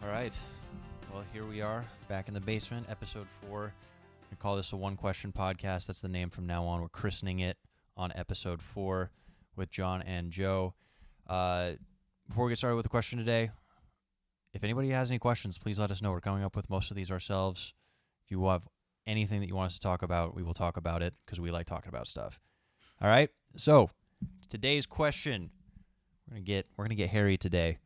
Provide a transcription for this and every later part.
All right. Well, here we are back in the basement, episode 4. We call this a one-question podcast. That's the name from now on. We're christening it on episode 4 with John and Joe. Before we get started with the question today, if anybody has any questions, please let us know. We're coming up with most of these ourselves. If you have anything that you want us to talk about, we will talk about it because we like talking about stuff. All right. So today's question, we're gonna get hairy today.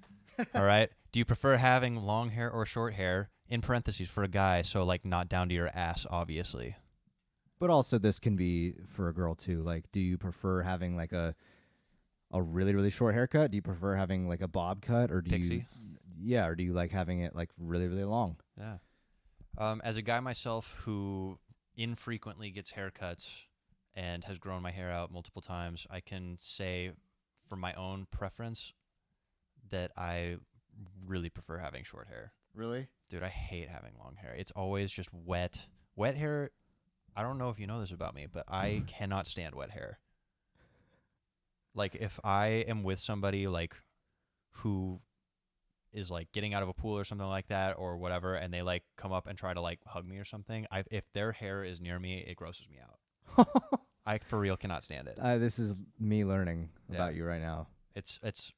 All right. Do you prefer having long hair or short hair? In parentheses for a guy, so like not down to your ass, obviously. But also this can be for a girl too. Like, do you prefer having like a really, really short haircut? Do you prefer having like a bob cut, or do Pixie? or do you like having it like really, really long? Yeah. As a guy myself who infrequently gets haircuts and has grown my hair out multiple times, I can say for my own preference that I really prefer having short hair. Really? Dude, I hate having long hair. It's always just wet. Wet hair, I don't know if you know this about me, but I cannot stand wet hair. Like, if I am with somebody, like, who is, like, getting out of a pool or something like that or whatever, and they, like, come up and try to, like, hug me or something, if their hair is near me, it grosses me out. I, for real, cannot stand it. This is me learning about you right now.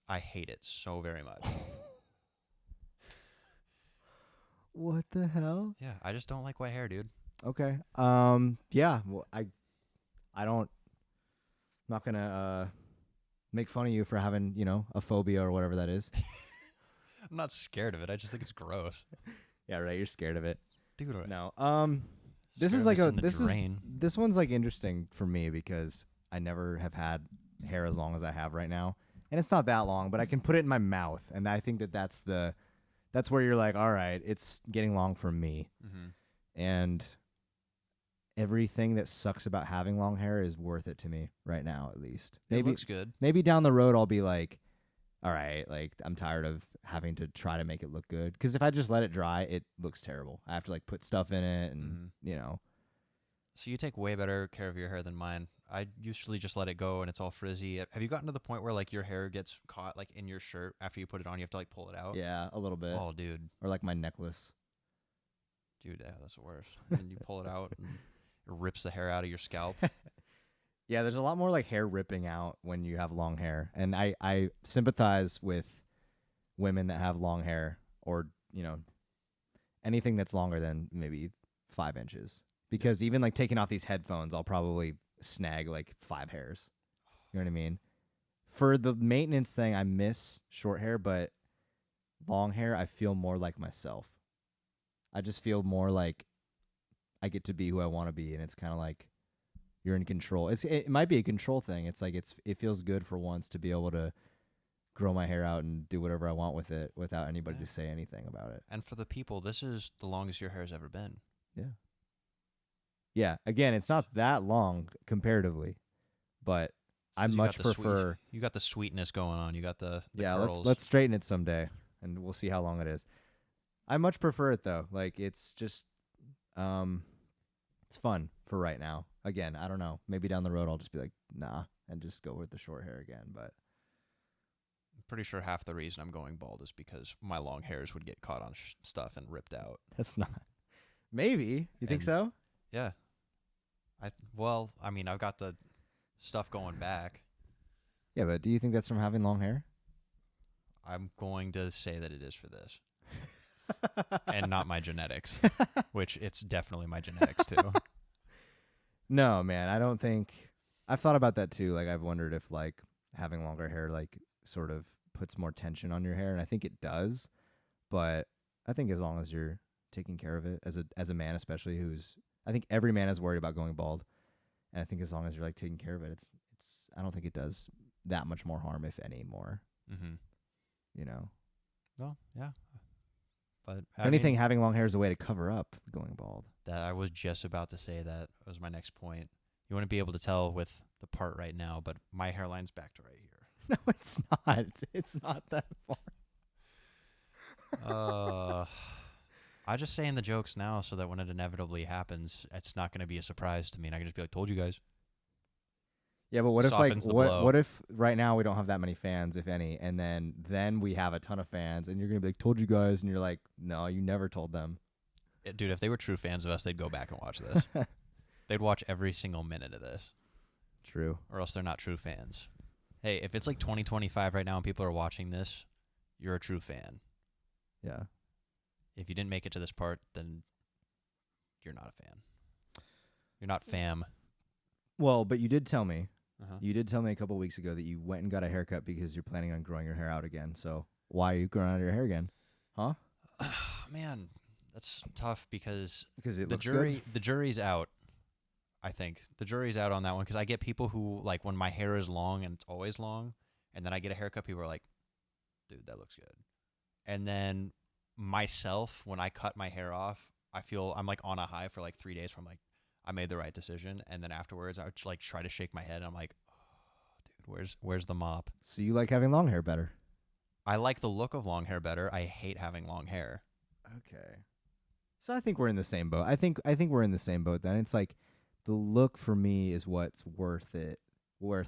I hate it so very much. What the hell? Yeah, I just don't like wet hair, dude. Okay. Yeah. Well, I don't. I'm not gonna make fun of you for having, a phobia or whatever that is. I'm not scared of it. I just think it's gross. Yeah, right. You're scared of it, Dude. No. This is like this one's like interesting for me because I never have had hair as long as I have right now, and it's not that long, but I can put it in my mouth, and I think that's where you're like, all right, it's getting long for me. Mm-hmm. And everything that sucks about having long hair is worth it to me right now, at least. It looks good. Maybe down the road I'll be like, all right, like I'm tired of having to try to make it look good. Because if I just let it dry, it looks terrible. I have to like put stuff in it and, So you take way better care of your hair than mine. I usually just let it go and it's all frizzy. Have you gotten to the point where like your hair gets caught like in your shirt after you put it on? You have to like pull it out? Yeah, a little bit. Oh, dude. Or like my necklace. Dude, yeah, that's the worst. And you pull it out and it rips the hair out of your scalp. Yeah, there's a lot more like hair ripping out when you have long hair. And I sympathize with women that have long hair or, anything that's longer than maybe 5 inches. Because even like taking off these headphones, I'll probably snag like 5 hairs. You know what I mean? For the maintenance thing, I miss short hair, but long hair, I feel more like myself. I just feel more like I get to be who I want to be, and it's kind of like you're in control. It might be a control thing. It's like it feels good for once to be able to grow my hair out and do whatever I want with it without anybody to say anything about it. And for the people, this is the longest your hair's ever been. Yeah. Yeah. Again, it's not that long comparatively, but I much prefer. You got the sweetness going on. You got the yeah. curls. Let's straighten it someday, and we'll see how long it is. I much prefer it though. Like it's just, it's fun for right now. Again, I don't know. Maybe down the road I'll just be like, nah, and just go with the short hair again. But I'm pretty sure half the reason I'm going bald is because my long hairs would get caught on stuff and ripped out. That's not. Maybe you think so? Yeah. I've got the stuff going back. Yeah, but do you think that's from having long hair? I'm going to say that it is for this. And not my genetics, which it's definitely my genetics too. No, man, I don't think. I've thought about that too. Like I've wondered if like having longer hair like sort of puts more tension on your hair, and I think it does. But I think as long as you're taking care of it as a man, especially I think every man is worried about going bald, and I think as long as you're like taking care of it, it's I don't think it does that much more harm, if any more. Mm-hmm. Well, yeah. But if anything, having long hair is a way to cover up going bald. That I was just about to say that was my next point. You wouldn't be able to tell with the part right now, but my hairline's back to right here. No, it's not. It's not that far. I'm just saying the jokes now so that when it inevitably happens, it's not going to be a surprise to me, and I can just be like, told you guys. Yeah, but what if like softens the blow. what if right now we don't have that many fans, if any, and then we have a ton of fans, and you're gonna be like, "Told you guys," and you're like, "No, you never told them." Dude, if they were true fans of us, they'd go back and watch this. They'd watch every single minute of this, True. or else they're not true fans. Hey, if it's like 2025 right now and people are watching this, you're a true fan. Yeah. If you didn't make it to this part, then you're not a fan. You're not fam. Well, but you did tell me. Uh-huh. You did tell me a couple weeks ago that you went and got a haircut because you're planning on growing your hair out again. So why are you growing out your hair again? Huh? Man, that's tough because Because it the looks the jury's out. I think the jury's out on that one because I get people who like when my hair is long and it's always long, and then I get a haircut. People are like, "Dude, that looks good." And then myself, when I cut my hair off, I feel I'm like on a high for like 3 days. From like, I made the right decision, and then afterwards, I would like try to shake my head, and I'm like, "Oh, dude, where's the mop?" So you like having long hair better? I like the look of long hair better. I hate having long hair. Okay. So I think we're in the same boat. I think we're in the same boat then. It's like the look for me is what's worth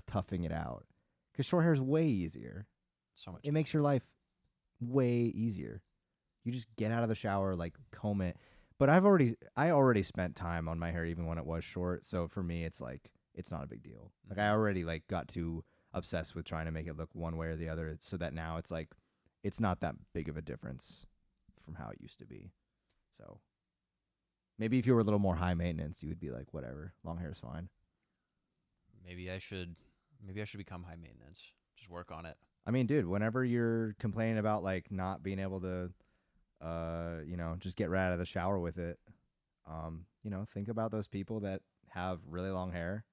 toughing it out. Because short hair is way easier. So much. It makes your life way easier. You just get out of the shower, like comb it. But I already spent time on my hair even when it was short. So for me, it's like it's not a big deal. Like I already like got too obsessed with trying to make it look one way or the other, so that now it's like it's not that big of a difference from how it used to be. So maybe if you were a little more high maintenance, you would be like, whatever, long hair is fine. Maybe I should become high maintenance. Just work on it. I mean, dude, whenever you're complaining about like not being able to, just get right out of the shower with it, think about those people that have really long hair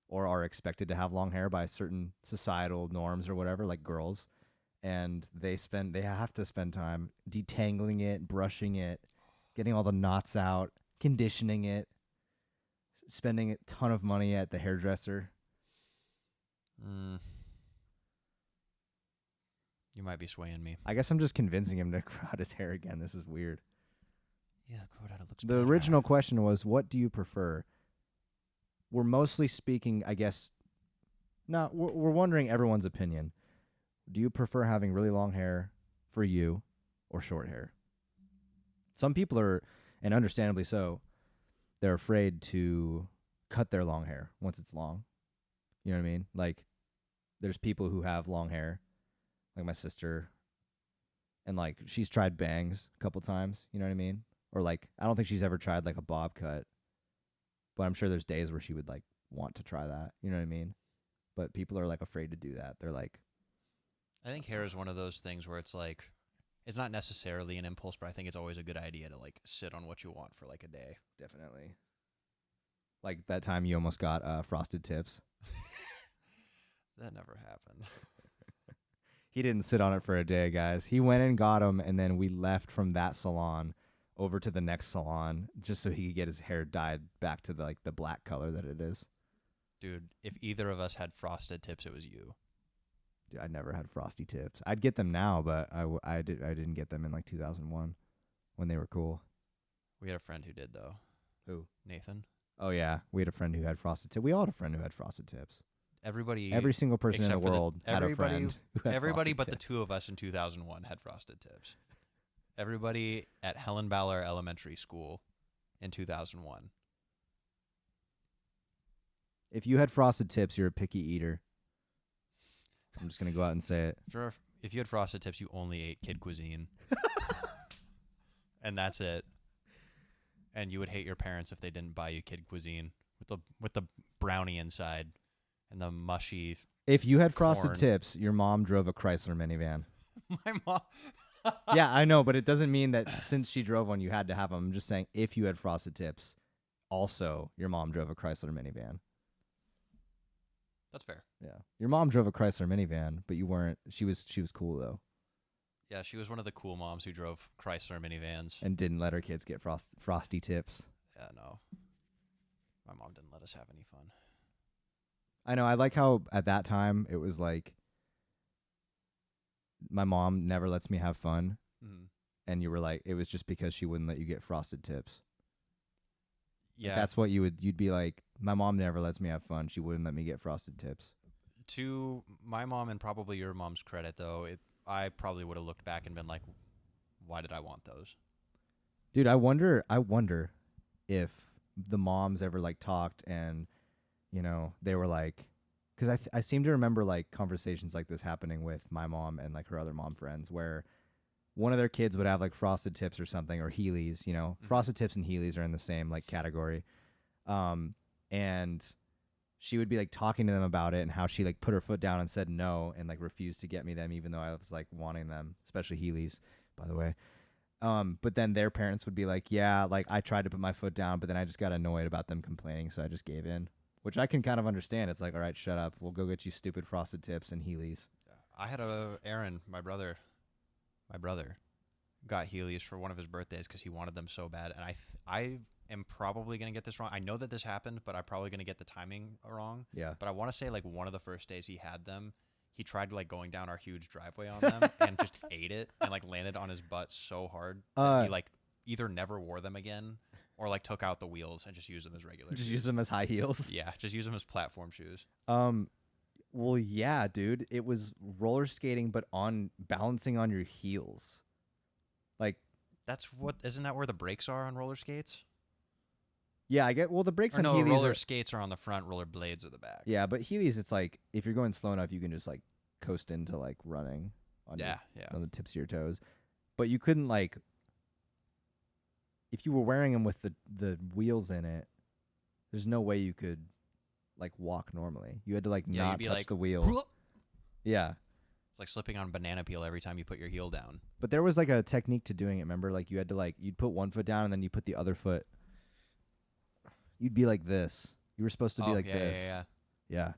or are expected to have long hair by certain societal norms or whatever, like girls. And they have to spend time detangling it, brushing it, getting all the knots out, conditioning it, spending a ton of money at the hairdresser. You might be swaying me. I guess I'm just convincing him to grow out his hair again. This is weird. Yeah, grow it out. It looks The better. original question was, what do you prefer? We're mostly speaking, I guess, we're wondering everyone's opinion. Do you prefer having really long hair for you or short hair? Some people are, and understandably so, they're afraid to cut their long hair once it's long. You know what I mean? Like, there's people who have long hair, like my sister, and like she's tried bangs a couple times. You know what I mean? Or like, I don't think she's ever tried like a bob cut, but I'm sure there's days where she would like want to try that. You know what I mean? But people are like afraid to do that. They're like, I think hair is one of those things where it's like, it's not necessarily an impulse, but I think it's always a good idea to like sit on what you want for like a day. definitely. Like that time you almost got frosted tips. That never happened. He didn't sit on it for a day, guys. He went and got them, and then we left from that salon over to the next salon just so he could get his hair dyed back to the black color that it is. Dude, if either of us had frosted tips, it was you. Dude, I never had frosty tips. I'd get them now, but I didn't get them in like 2001 when they were cool. We had a friend who did, though. Who? Nathan. Oh, yeah. We had a friend who had frosted tips. We all had a friend who had frosted tips. Every single person in the except for world had a friend who had everybody frosted but the tips. two of us in 2001 had frosted tips. Everybody at Helen Ballard Elementary School in 2001. If you had frosted tips, you're a picky eater. I'm just going to go out and say it. If you had frosted tips, you only ate kid cuisine. And that's it. And you would hate your parents if they didn't buy you kid cuisine with the brownie inside and the mushy. If you had frosted corn. tips, your mom drove a Chrysler minivan. My mom. Yeah, I know, but it doesn't mean that since she drove one, you had to have them. I'm just saying, if you had frosted tips, also your mom drove a Chrysler minivan. That's fair. Yeah, your mom drove a Chrysler minivan, but you weren't. She was cool though, Yeah, she was one of the cool moms who drove Chrysler minivans. and didn't let her kids get frosty tips. Yeah, no. My mom didn't let us have any fun. I know. I like how at that time it was like my mom never lets me have fun, Mm-hmm. and you were like, it was just because she wouldn't let you get frosted tips. Yeah. That's what you'd be like, my mom never lets me have fun. She wouldn't let me get frosted tips. To my mom and probably your mom's credit, though, I probably would have looked back and been like, why did I want those? Dude, I wonder if the moms ever like talked and, they were like, because I seem to remember like conversations like this happening with my mom and like her other mom friends where one of their kids would have like frosted tips or something or Heelys, frosted tips and Heelys are in the same like category. And she would be like talking to them about it and how she like put her foot down and said no and like refused to get me them even though I was like wanting them, especially Heelys, by the way. But then their parents would be like, yeah, like I tried to put my foot down, but then I just got annoyed about them complaining, so I just gave in, which I can kind of understand. It's like, all right, shut up. We'll go get you stupid frosted tips and Heelys. I had Aaron, my brother got Heelys for one of his birthdays because he wanted them so bad. And I am probably going to get this wrong. I know that this happened, but I'm probably going to get the timing wrong. Yeah. But I want to say like one of the first days he had them, he tried like going down our huge driveway on them and just ate it and like landed on his butt so hard that he like either never wore them again or like took out the wheels and just used them as regular Just shoes. use them as high heels. Yeah, just use them as platform shoes. Well, yeah, dude. It was roller skating, but on balancing on your heels. Like, Isn't that where the brakes are on roller skates? yeah, I get. Well, the brakes Or on no, Heelys roller skates are on the front, roller blades are the back. Yeah, but Heelys, it's like if you're going slow enough, you can just like coast into like running on on the tips of your toes. But you couldn't like if you were wearing them with the wheels in it. There's no way you could like walk normally. You had to like not touch like, the wheel. Yeah. It's like slipping on banana peel every time you put your heel down. But there was like a technique to doing it. Remember, like you had to like you'd put one foot down and then you put the other foot. You'd be like this. You were supposed to be like this. Yeah.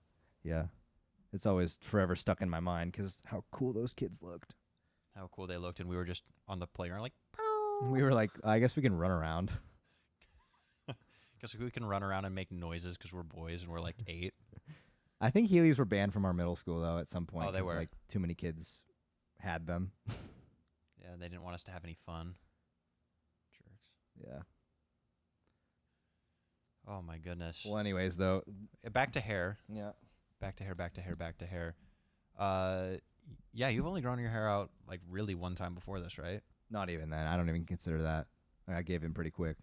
It's always forever stuck in my mind because how cool those kids looked. How cool they looked, and we were just on the playground like. We were like, I guess we can run around. Because we can run around and make noises because we're boys and we're like 8. I think Heelys were banned from our middle school though at some point. Oh, they were. Like too many kids had them. Yeah, they didn't want us to have any fun. Jerks. Yeah. Oh my goodness. Well, anyways, though. Back to hair. Yeah. Back to hair. Yeah, you've only grown your hair out like really one time before this, right? Not even then. I don't even consider that. I gave in pretty quick.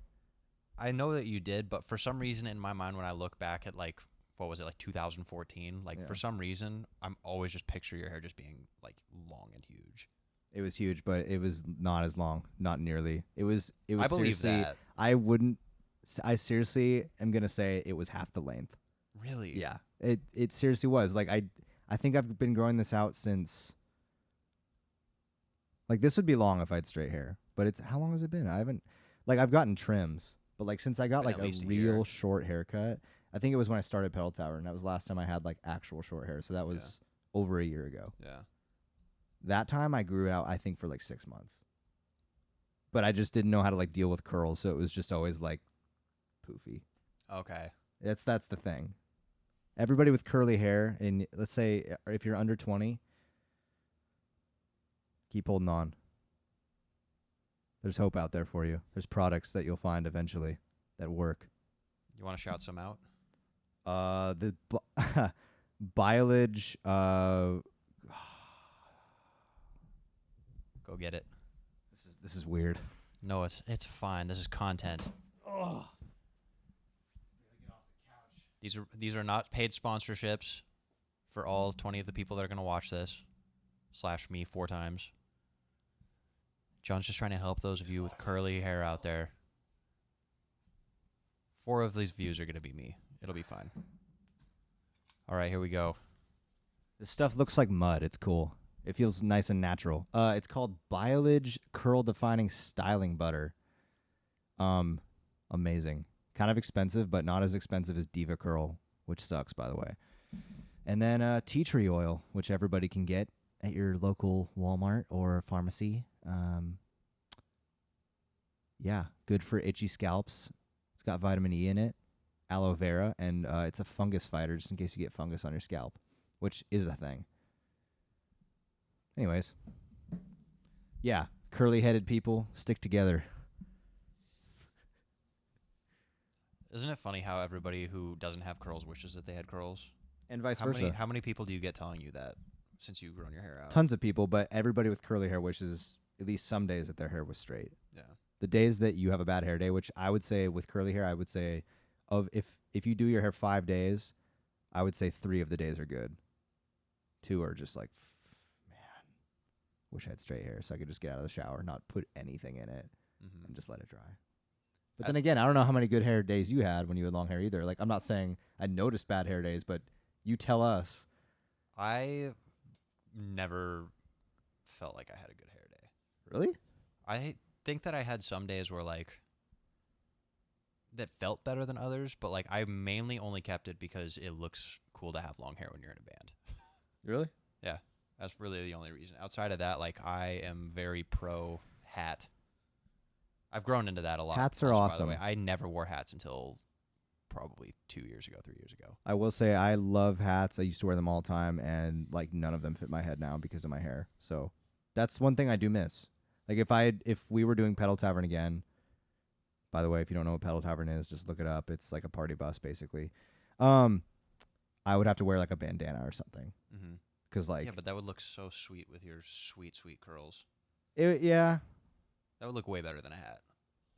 I know that you did, but for some reason in my mind when I look back at like, what was it, like 2014? Like for some reason, I'm always just picture your hair just being like long and huge. It was huge, but it was not as long. Not nearly. It was I believe that. I seriously am going to say it was half the length. Really? Yeah. It seriously was. Like I think I've been growing this out since like this would be long if I had straight hair. But it's how long has it been? I've gotten trims, but like since I got like a real short haircut, I think it was when I started Pedal Tower, and that was the last time I had like actual short hair. So that was over a year ago. Yeah. That time I grew it out, I think, for like 6 months. But I just didn't know how to like deal with curls, so it was just always like poofy. Okay. That's the thing. Everybody with curly hair, and let's say if you're under 20, keep holding on. There's hope out there for you. There's products that you'll find eventually that work. You want to shout some out? The Biolage. Go get it. This is weird. No, it's fine. This is content. Oh. These are not paid sponsorships for all 20 of the people that are going to watch this, / me 4 times. John's just trying to help those of you with curly hair out there. 4 of these views are going to be me. It'll be fine. All right, here we go. This stuff looks like mud. It's cool. It feels nice and natural. It's called Biolage Curl Defining Styling Butter. Amazing. Kind of expensive, but not as expensive as Diva Curl, which sucks, by the way. And then tea tree oil, which everybody can get at your local Walmart or pharmacy. Yeah, good for itchy scalps. It's got vitamin E in it, aloe vera, and it's a fungus fighter just in case you get fungus on your scalp, which is a thing. Anyways, yeah, curly-headed people stick together. Isn't it funny how everybody who doesn't have curls wishes that they had curls? And vice How versa. how many people do you get telling you that since you've grown your hair out? Tons of people, but everybody with curly hair wishes at least some days that their hair was straight. Yeah. The days that you have a bad hair day, which I would say with curly hair, I would say of if you do your hair 5 days, I would say 3 of the days are good. 2 are just like, man, wish I had straight hair so I could just get out of the shower, not put anything in it, and just let it dry. But then again, I don't know how many good hair days you had when you had long hair either. Like, I'm not saying I noticed bad hair days, but you tell us. I never felt like I had a good hair day. Really? I think that I had some days where like that felt better than others, but like I mainly only kept it because it looks cool to have long hair when you're in a band. Really? Yeah, that's really the only reason. Outside of that, like I am very pro hat. I've grown into that a lot. Hats are also, awesome. By the way. I never wore hats until probably 2 years ago, 3 years ago. I will say I love hats. I used to wear them all the time, and like none of them fit my head now because of my hair. So that's one thing I do miss. Like if we were doing Pedal Tavern again, by the way, if you don't know what Pedal Tavern is, just look it up. It's like a party bus basically. I would have to wear like a bandana or something. Mm-hmm. Cause like yeah, but that would look so sweet with your sweet, sweet curls. Yeah. That would look way better than a hat.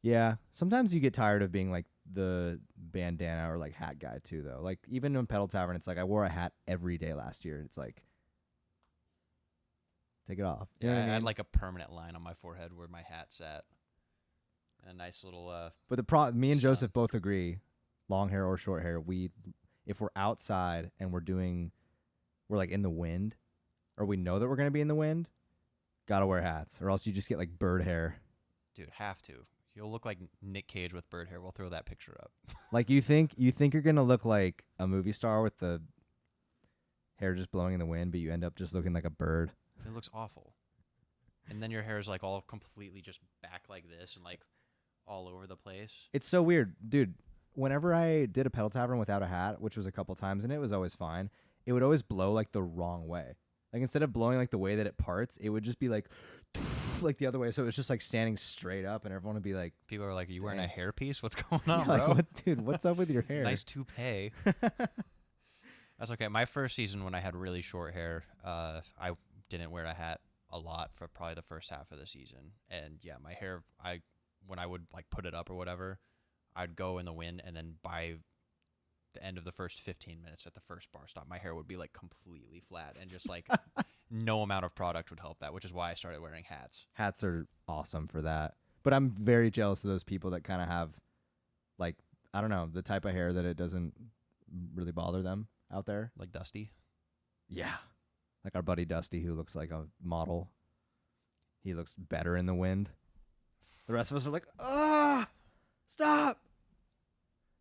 Yeah. Sometimes you get tired of being like the bandana or like hat guy too, though. Like even in Pedal Tavern, it's like I wore a hat every day last year. It's like, take it off. You know what I I mean? had like a permanent line on my forehead where my hat's at. And a nice little. But me and sun. Joseph both agree, long hair or short hair, if we're outside and we're like in the wind, or we know that we're gonna be in the wind, gotta wear hats, or else you just get like bird hair. Dude, have to. You'll look like Nick Cage with bird hair. We'll throw that picture up. Like you think you're gonna look like a movie star with the hair just blowing in the wind, but you end up just looking like a bird. It looks awful. And then your hair is like all completely just back like this and like all over the place. It's so weird, dude. Whenever I did a Pedal Tavern without a hat, which was a couple times, and it was always fine, it would always blow like the wrong way. Like instead of blowing like the way that it parts, it would just be like like the other way. So it was just like standing straight up, and everyone would be like, People are like, "Are you wearing a Dang. hairpiece? What's going on, yeah, bro? like, dude, what's up with your hair?" Nice toupee." That's okay. My first season when I had really short hair, I didn't wear a hat a lot for probably the first half of the season. And yeah, my hair, when I would like put it up or whatever, I'd go in the wind, and then by the end of the first 15 minutes at the first bar stop, my hair would be like completely flat, and just like no amount of product would help that, which is why I started wearing hats. Hats are awesome for that. But I'm very jealous of those people that kind of have, like, I don't know, the type of hair that it doesn't really bother them out there. Like Dusty. Yeah. Like our buddy Dusty, who looks like a model. He looks better in the wind. The rest of us are like, stop.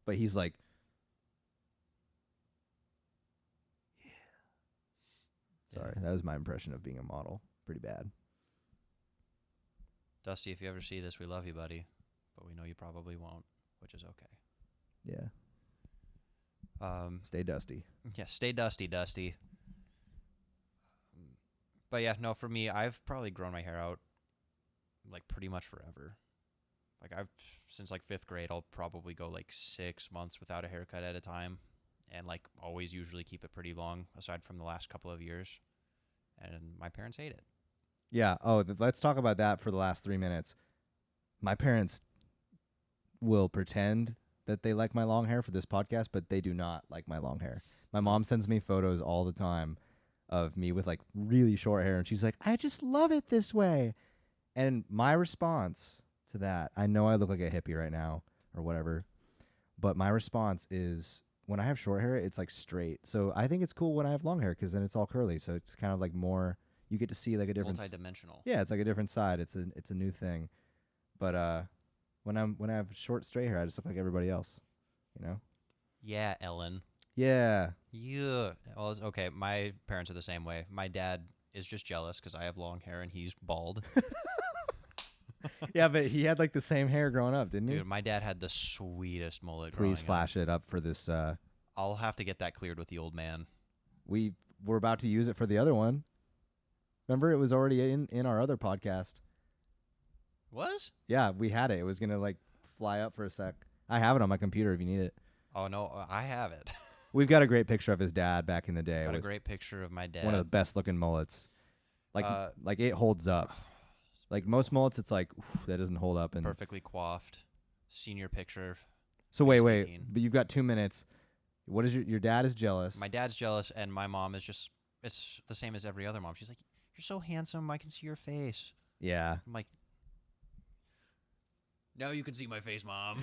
But he's like, yeah. Sorry, that was my impression of being a model. Pretty bad. Dusty, if you ever see this, we love you, buddy. But we know you probably won't, which is okay. Yeah. Stay dusty. Yeah, stay dusty, Dusty. But yeah, no, for me, I've probably grown my hair out like pretty much forever. Like since like 5th grade, I'll probably go like 6 months without a haircut at a time, and like always usually keep it pretty long, aside from the last couple of years. And my parents hate it. Yeah. Oh, let's talk about that for the last 3 minutes. My parents will pretend that they like my long hair for this podcast, but they do not like my long hair. My mom sends me photos all the time of me with like really short hair, and she's like, "I just love it this way." And my response to that, I know I look like a hippie right now or whatever, but my response is, when I have short hair, it's like straight. So I think it's cool when I have long hair because then it's all curly. So it's kind of like more, you get to see like a different Multi-dimensional. Yeah, it's like a different side. It's a new thing. But when I have short straight hair, I just look like everybody else, you know? Yeah, Ellen. Yeah. Yeah. Well, it's okay. My parents are the same way. My dad is just jealous because I have long hair and he's bald. Yeah, but he had like the same hair growing up, didn't he? Dude, my dad had the sweetest mullet. Please flash it up for this. I'll have to get that cleared with the old man. We were about to use it for the other one. Remember, it was already in our other podcast. Was? Yeah, we had it. It was gonna like fly up for a sec. I have it on my computer if you need it. Oh, no, I have it. We've got a great picture of his dad back in the day. Got a with great picture of my dad. one of the best looking mullets. Like it holds up. Like most mullets, it's like that doesn't hold up. And perfectly coiffed. Senior picture. So wait, 18. but you've got 2 minutes. What is your dad is jealous? My dad's jealous, and my mom is just, it's the same as every other mom. She's like, you're so handsome, I can see your face. Yeah. I'm like, now you can see my face, Mom.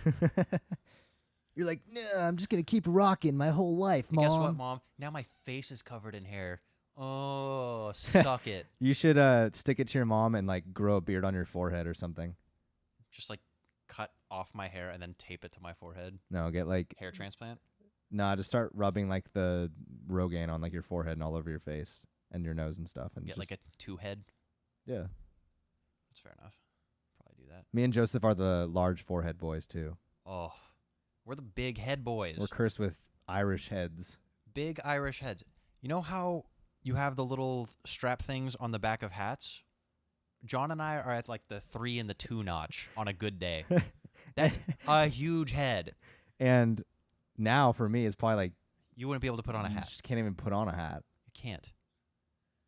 You're like, nah, I'm just gonna keep rocking my whole life, Mom. Guess what, Mom? Now my face is covered in hair. Oh, suck it. You should stick it to your mom and like grow a beard on your forehead or something. Just like cut off my hair and then tape it to my forehead. No, get like hair transplant. Nah, just start rubbing like the Rogaine on like your forehead and all over your face and your nose and stuff, and Get just, like a 2-head. Yeah, that's fair enough. Probably do that. Me and Joseph are the large forehead boys too. Oh, we're the big head boys. We're cursed with Irish heads. Big Irish heads. You know how you have the little strap things on the back of hats? John and I are at like the 3 and the 2 notch on a good day. That's a huge head. And now for me, it's probably like you wouldn't be able to put on a you hat. just can't even put on a hat. You can't.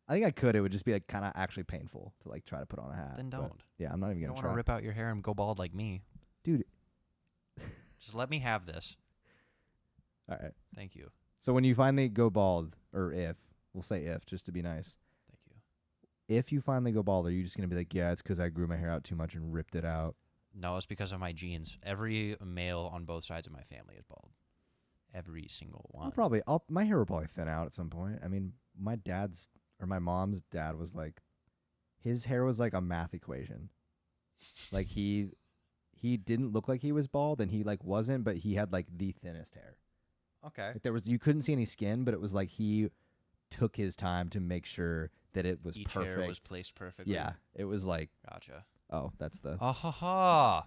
I think I could. It would just be like kind of actually painful to like try to put on a hat. Then don't. Yeah, I'm not even You gonna don't try. want to rip out your hair and go bald like me, dude. Just let me have this. All right. Thank you. So when you finally go bald, or if we'll say if, just to be nice. Thank you. If you finally go bald, are you just gonna be like, yeah, it's because I grew my hair out too much and ripped it out? No, it's because of my genes. Every male on both sides of my family is bald. Every single one. My hair will probably thin out at some point. I mean, my mom's dad was like, his hair was like a math equation. Like he didn't look like he was bald, and he like wasn't, but he had like the thinnest hair. Okay. Like you couldn't see any skin, but it was like he took his time to make sure that it was Each perfect. hair was placed perfectly. Yeah, it was like, Gotcha. oh, that's the. Ah ha ha.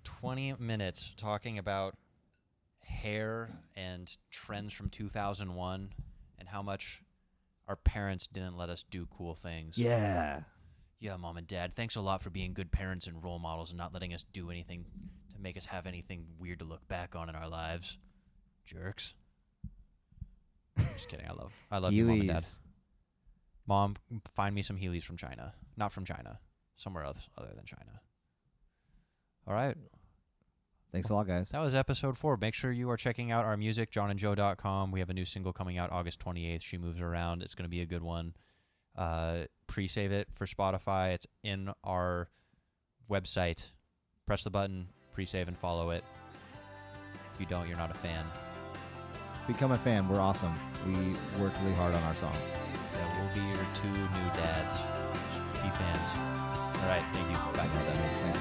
20 minutes talking about hair and trends from 2001 and how much our parents didn't let us do cool things. Yeah. Yeah, Mom and Dad, thanks a lot for being good parents and role models and not letting us do anything to make us have anything weird to look back on in our lives. Jerks. Just kidding. I love you, Mom and Dad. Mom, find me some Heelys from China. Not from China. Somewhere else other than China. All right. Thanks a lot, guys. That was episode 4. Make sure you are checking out our music, johnandjoe.com. We have a new single coming out August 28th. She Moves Around. It's going to be a good one. Pre-save it for Spotify. It's in our website. Press the button, pre-save, and follow it. If you don't, you're not a fan. Become a fan. We're awesome. We worked really hard on our song. Yeah, we'll be your 2 new dads. Just be fans. All right, thank you. Bye. I know that makes sense.